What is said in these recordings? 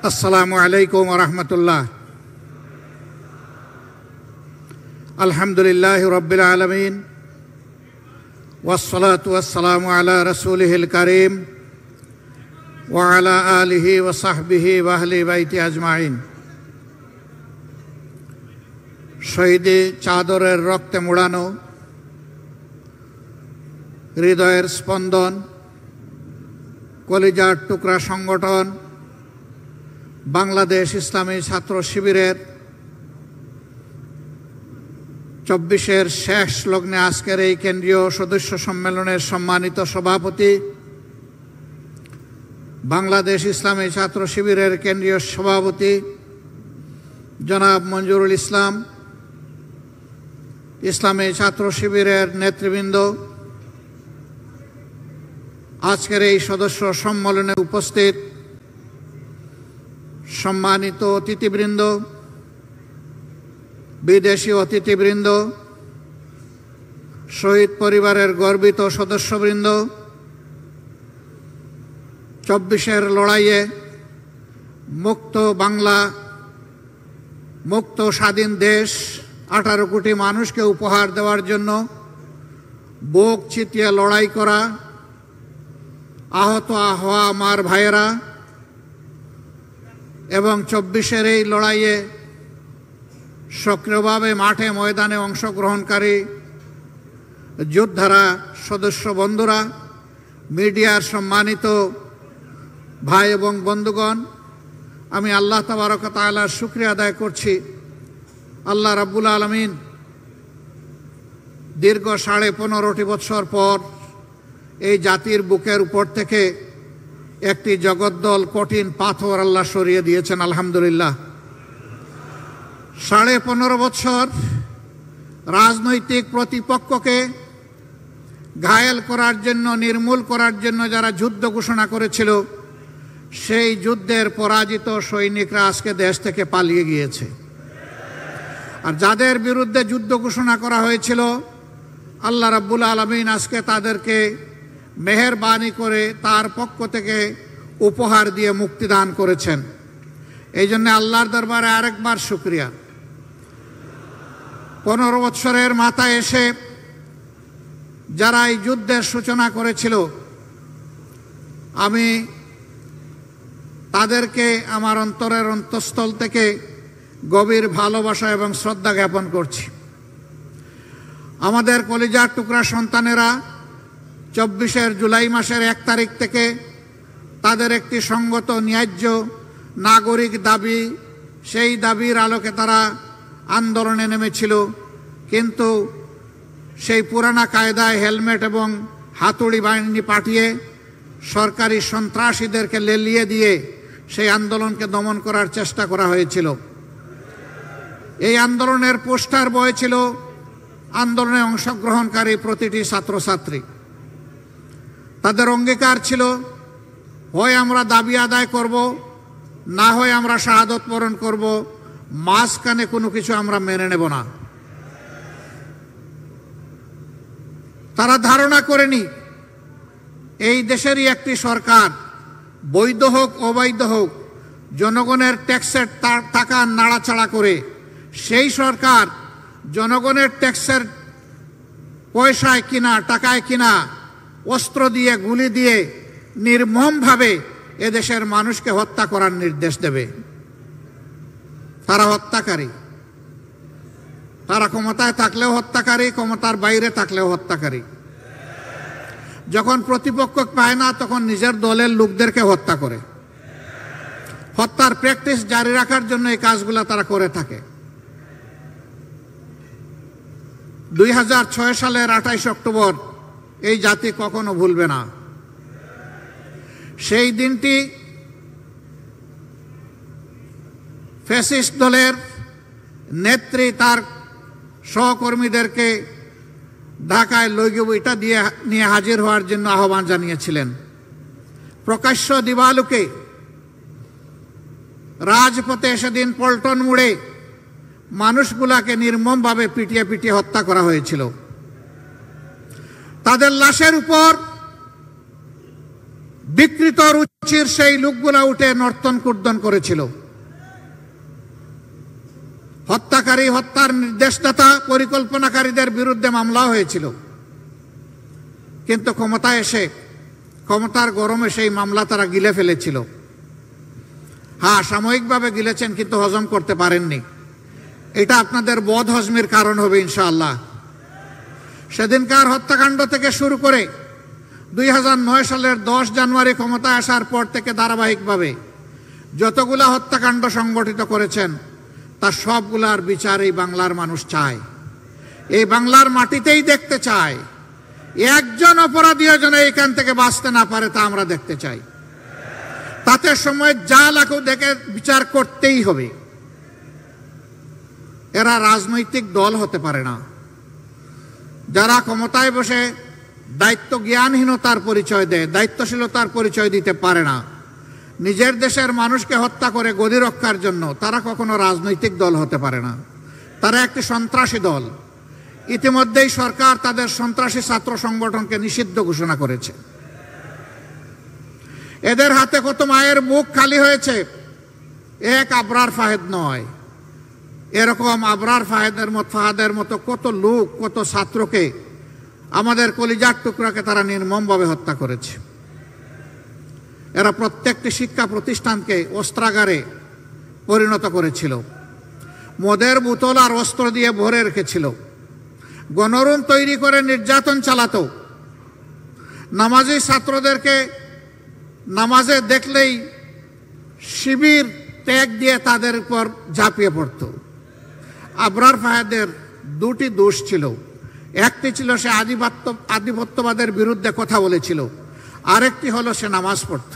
আসসালামু আলাইকুম ওয়া রাহমাতুল্লাহ। আলহামদুলিল্লাহি রাব্বিল আলামিন ওয়াসসালাতু ওয়াসসালামু আলা রাসূলিহিল কারীম ওয়া আলা আলিহি ওয়া সাহবিহি ওয়া আহলি বাইতি আজমাইন। শহীদি চাদরের রক্তে মোড়ানো হৃদয়ের স্পন্দন কলিজার টুকরা সংগঠন বাংলাদেশ ইসলামী ছাত্র শিবিরের ২৪-এর শেষ লগ্নে আজকের এই কেন্দ্রীয় সদস্য সম্মেলনের সম্মানিত সভাপতি, বাংলাদেশ ইসলামী ছাত্র শিবিরের কেন্দ্রীয় সভাপতি জনাব মঞ্জুরুল ইসলাম, ইসলামী ছাত্র শিবিরের নেতৃবৃন্দ, আজকের এই সদস্য সম্মেলনে উপস্থিত সম্মানিত অতিথিবৃন্দ, বিদেশি অতিথিবৃন্দ, শহীদ পরিবারের গর্বিত সদস্যবৃন্দ, ২৪-এর লড়াইয়ে মুক্ত বাংলা, মুক্ত স্বাধীন দেশ ১৮ কোটি মানুষকে উপহার দেওয়ার জন্য বুক চিতিয়ে লড়াই করা আহত হওয়া আমার ভাইয়েরা এবং ২৪-এর এই লড়াইয়ে সক্রিয়ভাবে মাঠে ময়দানে অংশগ্রহণকারী যোদ্ধারা, সদস্য বন্ধুরা, মিডিয়ার সম্মানিত ভাই এবং বন্ধুগণ, আমি আল্লাহ তাবারক ওয়া তাআলার শুকরিয়া আদায় করছি। আল্লাহ রাব্বুল আলামিন দীর্ঘ ১৫.৫ বছর পর এই জাতির বুকের উপর থেকে একটি জগদ্দল কঠিন পাথর আল্লাহ সরিয়ে দিয়েছেন, আলহামদুলিল্লাহ। ১৫.৫ বছর রাজনৈতিক প্রতিপক্ষকে ঘায়েল করার জন্য, নির্মূল করার জন্য যারা যুদ্ধ ঘোষণা করেছিল, সেই যুদ্ধের পরাজিত সৈনিকরা আজকে দেশ থেকে পালিয়ে গিয়েছে। আর যাদের বিরুদ্ধে যুদ্ধ ঘোষণা করা হয়েছিল, আল্লাহ রাব্বুল আলামিন আজকে তাদেরকে মেহেরবানি করে তার পক্ষ থেকে উপহার দিয়ে মুক্তিদান করেছেন। এই জন্য আল্লাহর দরবারে আরেকবার শুকরিয়া। ১৫ বছরের মাথায় এসে যারা এই যুদ্ধের সূচনা করেছিল, আমি তাদেরকে আমার অন্তরের অন্তঃস্থল থেকে গভীর ভালোবাসা এবং শ্রদ্ধা জ্ঞাপন করছি। আমাদের কলিজার টুকরা সন্তানেরা ২৪-এর জুলাই মাসের ১ তারিখ থেকে তাদের একটি সঙ্গত ন্যায্য নাগরিক দাবি, সেই দাবির আলোকে তারা আন্দোলনে নেমেছিল। কিন্তু সেই পুরানা কায়দায় হেলমেট এবং হাতুড়ি বাহিনী পাঠিয়ে সরকারি সন্ত্রাসীদেরকে লেলিয়ে দিয়ে সেই আন্দোলনকে দমন করার চেষ্টা করা হয়েছিল। এই আন্দোলনের পোস্টার বয়েছিল আন্দোলনে অংশগ্রহণকারী প্রতিটি ছাত্রছাত্রী। তাদের অঙ্গীকার ছিল, হয় আমরা দাবি আদায় করব, না হয় আমরা শাহাদত বরণ করব, মাঝখানে কোনো কিছু আমরা মেনে নেব না। তারা ধারণা করেনি এই দেশেরই একটি সরকার, বৈধ হোক অবৈধ হোক, জনগণের ট্যাক্সের টাকা নাড়াচাড়া করে সেই সরকার জনগণের ট্যাক্সের পয়সায় কিনা, টাকায় কিনা অস্ত্র দিয়ে, গুলি দিয়ে নির্মমভাবে এদেশের মানুষকে হত্যা করার নির্দেশ দেবে। তারা হত্যাকারী, তারা ক্ষমতায় থাকলেও হত্যাকারী, ক্ষমতার বাইরে থাকলেও হত্যাকারী। যখন প্রতিপক্ষ পায় না, তখন নিজের দলের লোকদেরকে হত্যা করে। হত্যার প্র্যাকটিস জারি রাখার জন্য এই কাজগুলো তারা করে থাকে। ২০০৬ সালের ২৮ অক্টোবর এই জাতি কখনো ভুলবে না। সেই দিনটি ফ্যাসিস্ট দলের নেত্রী তার সহকর্মীদেরকে ঢাকায় লইগিবইটা দিয়ে নিয়ে হাজির হওয়ার জন্য আহ্বান জানিয়েছিলেন। প্রকাশ্য দিবালোকে রাজপথে সেদিন পল্টন মোড়ে মানুষগুলাকে নির্মমভাবে পিটিয়ে পিটিয়ে হত্যা করা হয়েছিল। তাদের লাশের উপর বিকৃত রুচির সেই লোকগুলা উঠে নর্তন কুর্দন করেছিল। হত্যাকারী, হত্যার নির্দেশদাতা, পরিকল্পনাকারীদের বিরুদ্ধে মামলা হয়েছিল, কিন্তু ক্ষমতায় এসে, ক্ষমতার গরমে সেই মামলা তারা গিলে ফেলেছিল। হ্যাঁ, সাময়িকভাবে গিলেছেন, কিন্তু হজম করতে পারেননি। এটা আপনাদের বদ হজমের কারণ হবে ইনশাআল্লাহ। সেদিনকার হত্যাকাণ্ড থেকে শুরু করে 2009 সালের 10 জানুয়ারি ক্ষমতায় আসার পর থেকে ধারাবাহিকভাবে যতগুলা হত্যাকাণ্ড সংগঠিত করেছেন তার সবগুলার বিচার এই বাংলার মানুষ চায়, এই বাংলার মাটিতেই দেখতে চায়। একজন অপরাধীও যেন এখান থেকে বাঁচতে না পারে তা আমরা দেখতে চাই। তাতে সময় যা লাগুক দেখে বিচার করতেই হবে। এরা রাজনৈতিক দল হতে পারে না। যারা ক্ষমতায় বসে দায়িত্ব জ্ঞানহীনতার পরিচয় দেয়, দায়িত্বশীলতার পরিচয় দিতে পারে না, নিজের দেশের মানুষকে হত্যা করে গদি রক্ষার জন্য, তারা কখনো রাজনৈতিক দল হতে পারে না। তারা একটি সন্ত্রাসী দল। ইতিমধ্যেই সরকার তাদের সন্ত্রাসী ছাত্র সংগঠনকে নিষিদ্ধ ঘোষণা করেছে। এদের হাতে কত মায়ের বুক খালি হয়েছে, এক আবরার ফাহেদ নয়, এরকম আবরার ফাহাদের মতো কত লোক, কত ছাত্রকে, আমাদের কলিজার টুকরাকে তারা নির্মমভাবে হত্যা করেছে। এরা প্রত্যেকটি শিক্ষা প্রতিষ্ঠানকে অস্ত্রাগারে পরিণত করেছিল, মদের বোতল আর অস্ত্র দিয়ে ভরে রেখেছিল, গণরুম তৈরি করে নির্যাতন চালাতো, নামাজি ছাত্রদেরকে নামাজে দেখলেই শিবির ত্যাগ দিয়ে তাদের উপর ঝাঁপিয়ে পড়ত। আবরার ফাহেদের দুটি দোষ ছিল। একটি ছিল সে আধিপত্যবাদের বিরুদ্ধে কথা বলেছিল, আরেকটি হলো সে নামাজ পড়ত।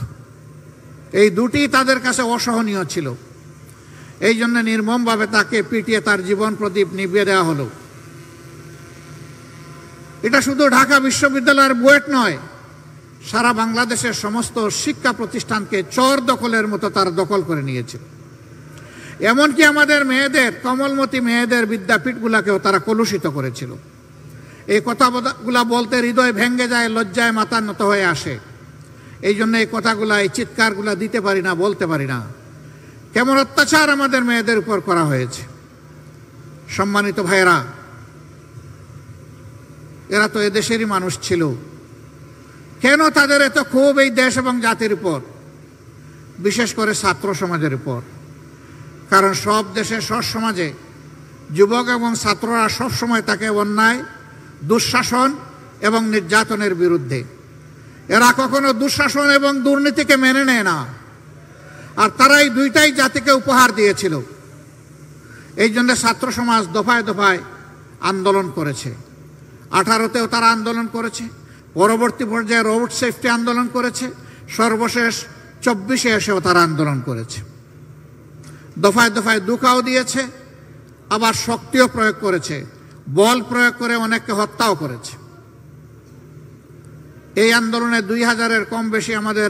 এই দুটি তাদের কাছে অসহনীয় ছিল। এই জন্য নির্মমভাবে তাকে পিটিয়ে তার জীবন প্রদীপ নিভিয়ে দেওয়া হলো। এটা শুধু ঢাকা বিশ্ববিদ্যালয়ের বুয়েট নয়, সারা বাংলাদেশের সমস্ত শিক্ষা প্রতিষ্ঠানকে চর দখলের মতো তার দখল করে নিয়েছে। এমনকি আমাদের মেয়েদের, কমলমতি মেয়েদের বিদ্যাপীঠগুলাকেও তারা কলুষিত করেছিল। এই কথাগুলা বলতে হৃদয় ভেঙে যায়, লজ্জায় মাথা নত হয়ে আসে। এই জন্য এই কথাগুলা, এই চিৎকারগুলা দিতে পারি না, বলতে পারি না। কেমন অত্যাচার আমাদের মেয়েদের উপর করা হয়েছে। সম্মানিত ভাইয়েরা, এরা তো এদেশেরই মানুষ ছিল, কেন তাদের এত ক্ষোভ এই দেশ এবং জাতির উপর, বিশেষ করে ছাত্র সমাজের উপর? কারণ সব দেশে, সব সমাজে যুবক এবং ছাত্ররা সবসময় তাকে অন্যায়, দুঃশাসন এবং নির্যাতনের বিরুদ্ধে। এরা কখনো দুঃশাসন এবং দুর্নীতিকে মেনে নেয় না, আর তারাই দুইটাই জাতিকে উপহার দিয়েছিল। এই জন্য ছাত্র সমাজ দফায় দফায় আন্দোলন করেছে। 18তেও তারা আন্দোলন করেছে, পরবর্তী পর্যায়ে রোড সেফটি আন্দোলন করেছে, সর্বশেষ 24-এ এসেও তারা আন্দোলন করেছে। দফায় দফায় দুঃখাও দিয়েছে, আবার শক্তিও প্রয়োগ করেছে, বল প্রয়োগ করে অনেককে হত্যাও করেছে। এই আন্দোলনে 2000-এর কম বেশি আমাদের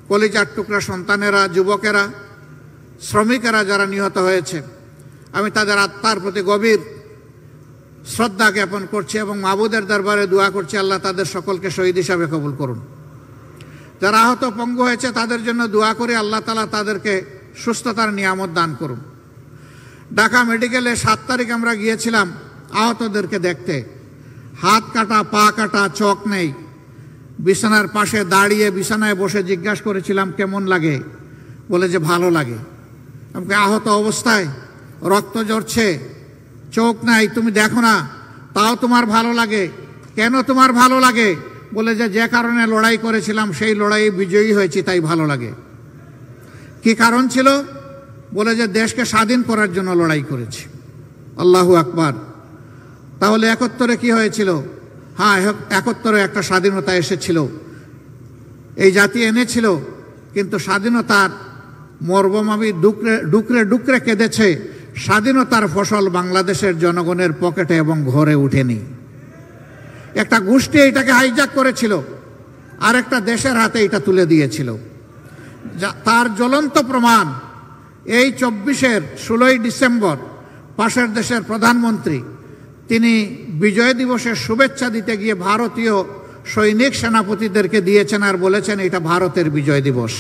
কলিজার টুকরা সন্তানেরা, যুবকেরা, শ্রমিকেরা যারা নিহত হয়েছে, আমি তাদের আত্মার প্রতি গভীর শ্রদ্ধা জ্ঞাপন করছি এবং মাবুদের দরবারে দোয়া করছি, আল্লাহ তাদের সকলকে শহীদ হিসাবে কবুল করুন। যারা আহত পঙ্গু হয়েছে তাদের জন্য দোয়া করে আল্লাহ তাআলা তাদেরকে সুস্থতার নিয়ামত দান করুন। ঢাকা মেডিকেলে 7 তারিখ আমরা গিয়েছিলাম আহতদেরকে দেখতে। হাত কাটা, পা কাটা, চোখ নেই। বিছানার পাশে দাঁড়িয়ে বিছানায় বসে জিজ্ঞাসা করেছিলাম কেমন লাগে, বলে যে ভালো লাগে। আমাকে আহত অবস্থায় রক্ত ঝরছে, চোখ নাই, তুমি দেখো না, তাও তোমার ভালো লাগে। কেন তোমার ভালো লাগে? বলে যে কারণে লড়াই করেছিলাম সেই লড়াইয়ে বিজয়ী হয়েছি তাই ভালো লাগে। কি কারণ ছিল? বলে যে দেশকে স্বাধীন করার জন্য লড়াই করেছি। আল্লাহু আকবার। তাহলে 71-এ কি হয়েছিল? হ্যাঁ, 71-এ একটা স্বাধীনতা এসেছিল, এই জাতি এনেছিল, কিন্তু স্বাধীনতার মর্মমাবি ডুকরে ডুকরে কেঁদেছে। স্বাধীনতার ফসল বাংলাদেশের জনগণের পকেটে এবং ঘরে উঠেনি। একটা গোষ্ঠী এটাকে হাইজ্যাক করেছিল, আর একটা দেশের হাতে এটা তুলে দিয়েছিল। তার জ্বলন্ত প্রমাণ এই 24-এর 16ই ডিসেম্বর পাশের দেশের প্রধানমন্ত্রী তিনি বিজয় দিবসের শুভেচ্ছা দিতে গিয়ে ভারতীয় সৈনিক সেনাপতিদেরকে দিয়েছেন আর বলেছেন এটা ভারতের বিজয় দিবস।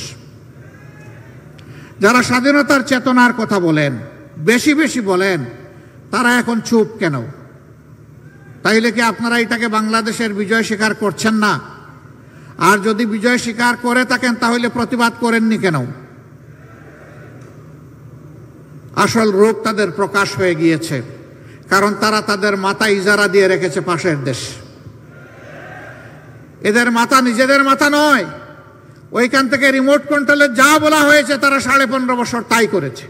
যারা স্বাধীনতার চেতনার কথা বলেন, বেশি বেশি বলেন, তারা এখন চুপ কেন? তাইলে কি আপনারা এটাকে বাংলাদেশের বিজয় স্বীকার করছেন না? আর যদি বিজয় স্বীকার করে থাকেন তাহলে প্রতিবাদ করেননি কেন? আসল রূপ তাদের প্রকাশ হয়ে গিয়েছে, কারণ তারা তাদের মাথা ইজারা দিয়ে রেখেছে পাশের দেশ। এদের মাথা নিজেদের মাথা নয়, ওইখান থেকে রিমোট কন্ট্রোলে যা বলা হয়েছে তারা 15.5 বছর তাই করেছে।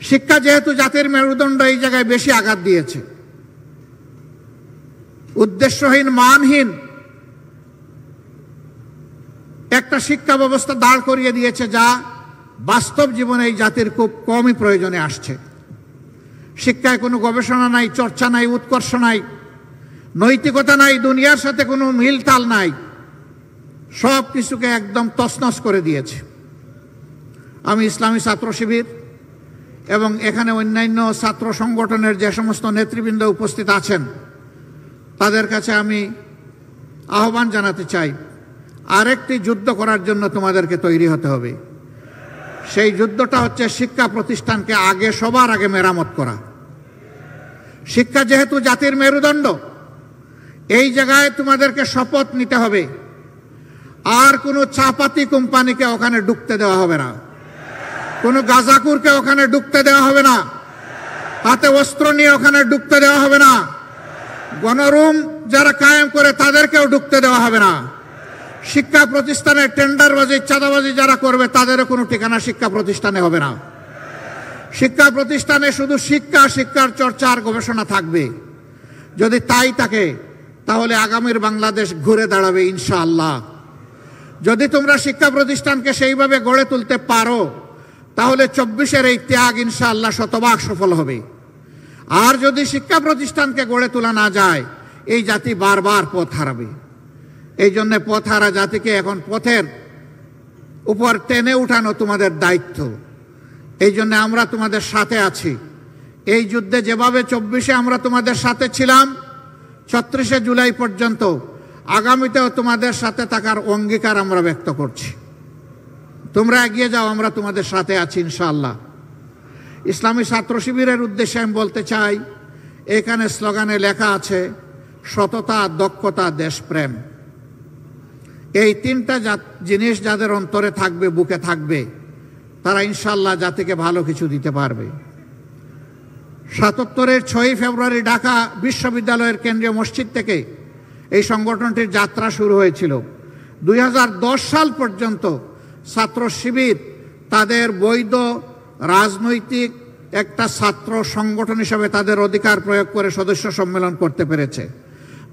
শিক্ষা যেহেতু জাতির মেরুদণ্ড, এই জায়গায় বেশি আঘাত দিয়েছে। উদ্দেশ্যহীন, মানহীন একটা শিক্ষা ব্যবস্থা দাঁড় করিয়ে দিয়েছে, যা বাস্তব জীবনে এই জাতির খুব কমই প্রয়োজনে আসছে। শিক্ষায় কোনো গবেষণা নাই, চর্চা নাই, উৎকর্ষ নাই, নৈতিকতা নাই, দুনিয়ার সাথে কোনো মিলতাল নাই, সব কিছুকে একদম তছনছ করে দিয়েছে। আমি ইসলামী ছাত্র শিবির এবং এখানে অন্যান্য ছাত্র সংগঠনের যে সমস্ত নেতৃবৃন্দ উপস্থিত আছেন, তাদের কাছে আমি আহ্বান জানাতে চাই, আরেকটি যুদ্ধ করার জন্য তোমাদেরকে তৈরি হতে হবে। সেই যুদ্ধটা হচ্ছে শিক্ষা প্রতিষ্ঠানকে সবার আগে মেরামত করা। শিক্ষা যেহেতু জাতির মেরুদণ্ড, এই জায়গায় তোমাদেরকে শপথ নিতে হবে, আর কোনো চাপাতি কোম্পানিকে ওখানে ঢুকতে দেওয়া হবে না, কোনো গাজাকুরকে ওখানে ঢুকতে দেওয়া হবে না, হাতে অস্ত্র নিয়ে ওখানে ঢুকতে দেওয়া হবে না, গণরুম যারা কায়েম করে তাদেরকেও ঢুকতে দেওয়া হবে না। শিক্ষা প্রতিষ্ঠানে টেন্ডারবাজি, চাঁদাবাজি যারা করবে তাদেরও কোনো ঠিকানা শিক্ষা প্রতিষ্ঠানে হবে না। শিক্ষা প্রতিষ্ঠানে শুধু শিক্ষা, শিক্ষার চর্চা আর গবেষণা থাকবে। যদি তাই থাকে তাহলে আগামীর বাংলাদেশ ঘুরে দাঁড়াবে ইনশাআল্লাহ। যদি তোমরা শিক্ষা প্রতিষ্ঠানকে সেইভাবে গড়ে তুলতে পারো তাহলে 24-এর এই ত্যাগ ইনশাআল্লাহ শতভাগ সফল হবে। আর যদি শিক্ষা প্রতিষ্ঠানকে গড়ে তোলা না যায়, এই জাতি বারবার পথ হারাবে। এই জন্য পথ হারা জাতিকে এখন পথের উপর টেনে উঠানো তোমাদের দায়িত্ব। এই জন্য আমরা তোমাদের সাথে আছি। এই যুদ্ধে যেভাবে 24-এ আমরা তোমাদের সাথে ছিলাম, 36শে জুলাই পর্যন্ত আগামীতেও তোমাদের সাথে থাকার অঙ্গীকার আমরা ব্যক্ত করছি। তোমরা এগিয়ে যাও, আমরা তোমাদের সাথে আছি ইনশাআল্লাহ। ইসলামী ছাত্র শিবিরের উদ্দেশ্যে আমি বলতে চাই, এখানে স্লোগানে লেখা আছে সততা, দক্ষতা, দেশপ্রেম। এই তিনটা জিনিস যাদের অন্তরে থাকবে, বুকে থাকবে, তারা ইনশাআল্লাহ জাতিকে ভালো কিছু দিতে পারবে। 77-এর 6ই ফেব্রুয়ারি ঢাকা বিশ্ববিদ্যালয়ের কেন্দ্রীয় মসজিদ থেকে এই সংগঠনটির যাত্রা শুরু হয়েছিল। 2010 সাল পর্যন্ত ছাত্র শিবির তাদের বৈধ রাজনৈতিক একটা ছাত্র সংগঠন হিসেবে তাদের অধিকার প্রয়োগ করে সদস্য সম্মেলন করতে পেরেছে।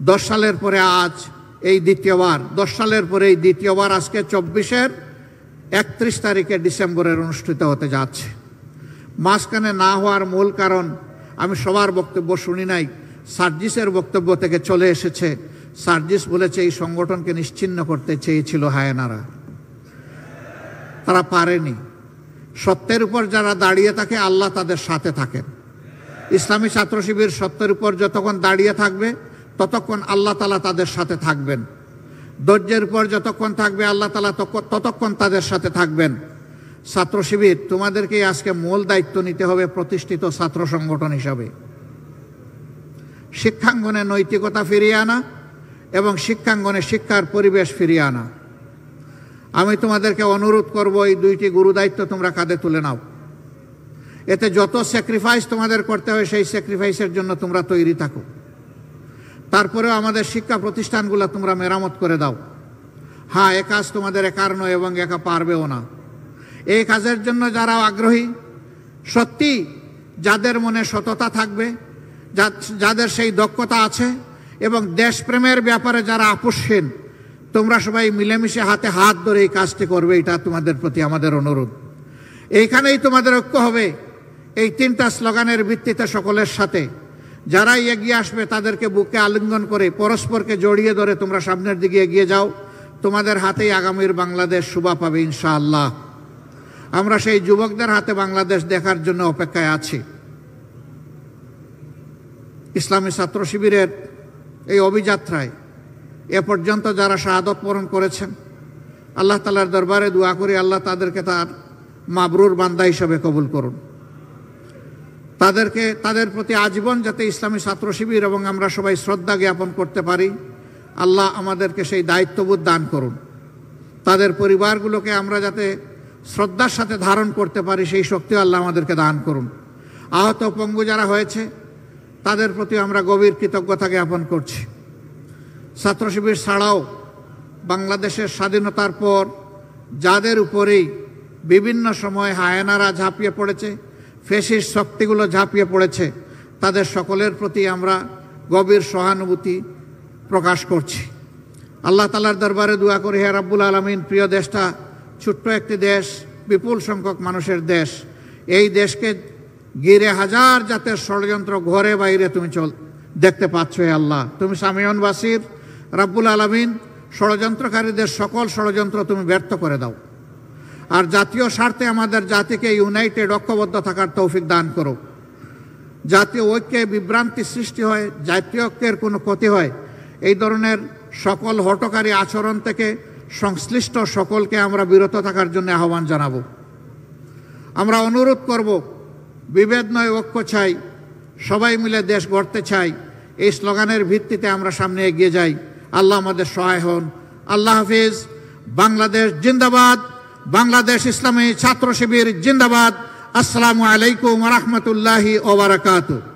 10 সালের পরে আজ এই দ্বিতীয়বার, 10 সালের পরে এই দ্বিতীয়বার আজকে 24-এর 31 তারিখে ডিসেম্বরের অনুষ্ঠিত হতে যাচ্ছে। মাঝখানে না হওয়ার মূল কারণ, আমি সবার বক্তব্য শুনি নাই, সার্জিসের বক্তব্য থেকে চলে এসেছে। সার্জিস বলেছে এই সংগঠনকে নিশ্চিহ্ন করতে চেয়েছিল হায়নারা, তারা পারেনি। সত্যের উপর যারা দাঁড়িয়ে থাকে আল্লাহ তাদের সাথে থাকেন। ইসলামী ছাত্র শিবির সত্যের উপর যতক্ষণ দাঁড়িয়ে থাকবে ততক্ষণ আল্লাহ তাআলা তাদের সাথে থাকবেন। ধৈর্যের উপর যতক্ষণ থাকবে আল্লাহ তাআলা ততক্ষণ তাদের সাথে থাকবেন। ছাত্র শিবির তোমাদেরকে আজকে মূল দায়িত্ব নিতে হবে প্রতিষ্ঠিত ছাত্র সংগঠন হিসাবে। শিক্ষাঙ্গনে নৈতিকতা ফিরিয়ে আনা এবং শিক্ষাঙ্গনে শিক্ষার পরিবেশ ফিরিয়ে আনা। আমি তোমাদেরকে অনুরোধ করব, এই দুইটি গুরু দায়িত্ব তোমরা কাঁধে তুলে নাও। এতে যত স্যাক্রিফাইস তোমাদের করতে হয় সেই স্যাক্রিফাইসের জন্য তোমরা তৈরি থাকো। তারপরেও আমাদের শিক্ষা প্রতিষ্ঠানগুলো তোমরা মেরামত করে দাও। হ্যাঁ, এ কাজ তোমাদের একার নয় এবং একা পারবেও না। এই কাজের জন্য যারা আগ্রহী, সত্যি যাদের মনে সততা থাকবে, যাদের সেই দক্ষতা আছে এবং দেশপ্রেমের ব্যাপারে যারা আপোষহীন, তোমরা সবাই মিলেমিশে হাতে হাত ধরে এই কাজটি করবে, এটা তোমাদের প্রতি আমাদের অনুরোধ। এইখানেই তোমাদের ঐক্য হবে, এই তিনটা স্লোগানের ভিত্তিতে সকলের সাথে। যারাই এগিয়ে আসবে তাদেরকে বুকে আলিঙ্গন করে পরস্পরকে জড়িয়ে ধরে তোমরা সামনের দিকে এগিয়ে যাও। তোমাদের হাতেই আগামীর বাংলাদেশ শোভা পাবে ইনশাআল্লাহ। আমরা সেই যুবকদের হাতে বাংলাদেশ দেখার জন্য অপেক্ষায় আছি। ইসলামী ছাত্র শিবিরের এই অভিযাত্রায় এ পর্যন্ত যারা শাহাদত বরণ করেছেন, আল্লাহ তাআলার দরবারে দোয়া করি আল্লাহ তাদেরকে তার মাবরুর বান্দা হিসেবে কবুল করুন। তাদের প্রতি আজীবন যাতে ইসলামী ছাত্র শিবির এবং আমরা সবাই শ্রদ্ধা জ্ঞাপন করতে পারি, আল্লাহ আমাদেরকে সেই দায়িত্ববোধ দান করুন। তাদের পরিবারগুলোকে আমরা যাতে শ্রদ্ধার সাথে ধারণ করতে পারি, সেই শক্তিও আল্লাহ আমাদেরকে দান করুন। আহত পঙ্গু যারা হয়েছে তাদের প্রতি আমরা গভীর কৃতজ্ঞতা জ্ঞাপন করছি। ছাত্র শিবির ছাড়াও বাংলাদেশের স্বাধীনতার পর যাদের উপরেই বিভিন্ন সময় হায়েনারা ঝাঁপিয়ে পড়েছে, ফ্যাসিস্ট শক্তিগুলো ঝাঁপিয়ে পড়েছে, তাদের সকলের প্রতি আমরা গভীর সহানুভূতি প্রকাশ করছি। আল্লাহ তাআলার দরবারে দোয়া করি, হে রাব্বুল আলামিন, প্রিয় দেশটা ছোট্ট একটি দেশ, বিপুল সংখ্যক মানুষের দেশ, এই দেশকে ঘিরে হাজার জাতের ষড়যন্ত্র ঘরে বাইরে তুমি দেখতে পাচ্ছ। হে আল্লাহ, তুমি সামিউন বাসির, রাব্বুল আলামিন, ষড়যন্ত্রকারীদের সকল ষড়যন্ত্র তুমি ব্যর্থ করে দাও। আর জাতীয় স্বার্থে আমাদের জাতিকে ইউনাইটেড, ঐক্যবদ্ধ থাকার তৌফিক দান করো। জাতীয় ঐক্যে বিভ্রান্তি সৃষ্টি হয়, জাতীয় ঐক্যের কোনো ক্ষতি হয়, এই ধরনের সকল হঠকারী আচরণ থেকে সংশ্লিষ্ট সকলকে আমরা বিরত থাকার জন্য আহ্বান জানাবো। আমরা অনুরোধ করব, বিভেদ নয় ঐক্য চাই, সবাই মিলে দেশ গড়তে চাই, এই স্লোগানের ভিত্তিতে আমরা সামনে এগিয়ে যাই। আল্লাহ আমাদের সহায় হন। আল্লাহ হাফিজ। বাংলাদেশ জিন্দাবাদ। বাংলাদেশ ইসলামী ছাত্র শিবির জিন্দাবাদ। আসসালামু আলাইকুম ওয়া রাহমাতুল্লাহি ওয়া বারাকাতুহু।